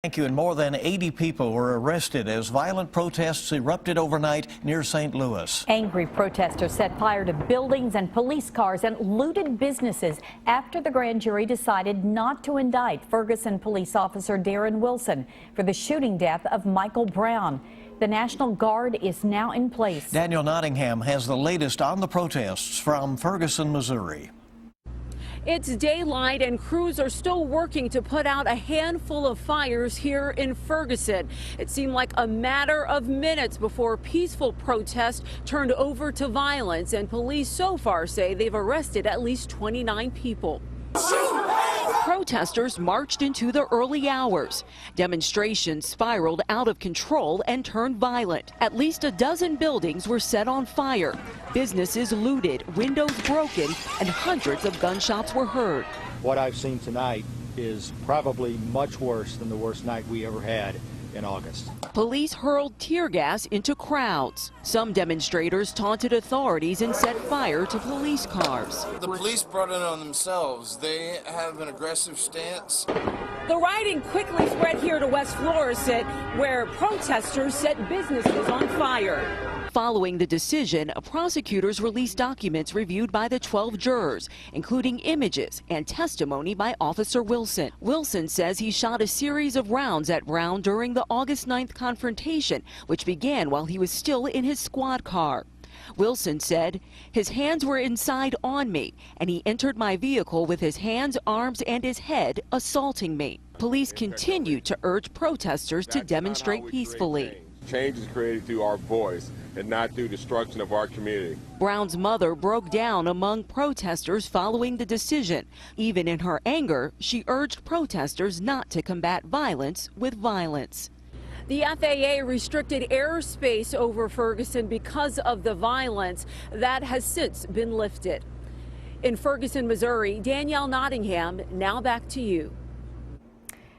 Thank you. And more than 80 people were arrested as violent protests erupted overnight near St. Louis. Angry protesters set fire to buildings and police cars and looted businesses after the grand jury decided not to indict Ferguson police officer Darren Wilson for the shooting death of Michael Brown. The National Guard is now in place. Daniel Nottingham has the latest on the protests from Ferguson, Missouri. It's daylight and crews are still working to put out a handful of fires here in Ferguson. It seemed like a matter of minutes before peaceful protest turned over to violence, and police so far say they've arrested at least 29 people. Protesters marched into the early hours. Demonstrations spiraled out of control and turned violent. At least a dozen buildings were set on fire. Businesses looted, windows broken, and hundreds of gunshots were heard. What I've seen tonight is probably much worse than the worst night we ever had in August. Police hurled tear gas into crowds. Some demonstrators taunted authorities and set fire to police cars. The police brought it on themselves. They have an aggressive stance. The rioting quickly spread here to West Florissant, where protesters set businesses on fire. Following the decision, prosecutors released documents reviewed by the 12 jurors, including images and testimony by Officer Wilson. Wilson says he shot a series of rounds at Brown during the August 9th confrontation, which began while he was still in his squad car. Wilson said his hands were inside on me, and he entered my vehicle with his hands, arms, and his head, assaulting me. Police continue to urge protesters to demonstrate peacefully. Change is created through our voice and not through destruction of our community. Brown's mother broke down among protesters following the decision. Even in her anger, she urged protesters not to combat violence with violence. The FAA restricted airspace over Ferguson because of the violence. That has since been lifted. In Ferguson, Missouri, Danielle Nottingham, now back to you.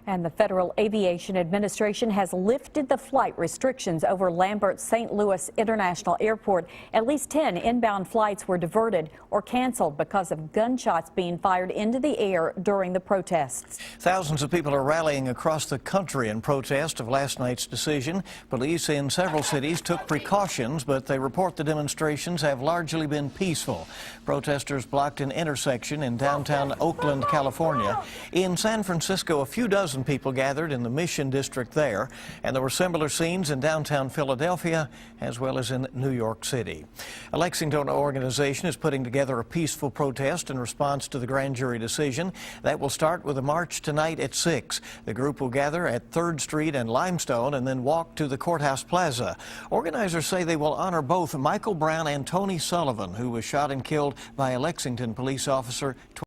And the Federal Aviation Administration has lifted the flight restrictions over Lambert St. Louis International Airport. At least 10 inbound flights were diverted or canceled because of gunshots being fired into the air during the protests. Thousands of people are rallying across the country in protest of last night's decision. Police in several cities took precautions, but they report the demonstrations have largely been peaceful. Protesters blocked an intersection in downtown Oakland, California. In San Francisco, a few dozen people gathered in the Mission District there, and there were similar scenes in downtown Philadelphia as well as in New York City. A Lexington organization is putting together a peaceful protest in response to the grand jury decision. That will start with a march tonight at 6. The group will gather at 3rd Street and Limestone and then walk to the Courthouse Plaza. Organizers say they will honor both Michael Brown and Tony Sullivan, who was shot and killed by a Lexington police officer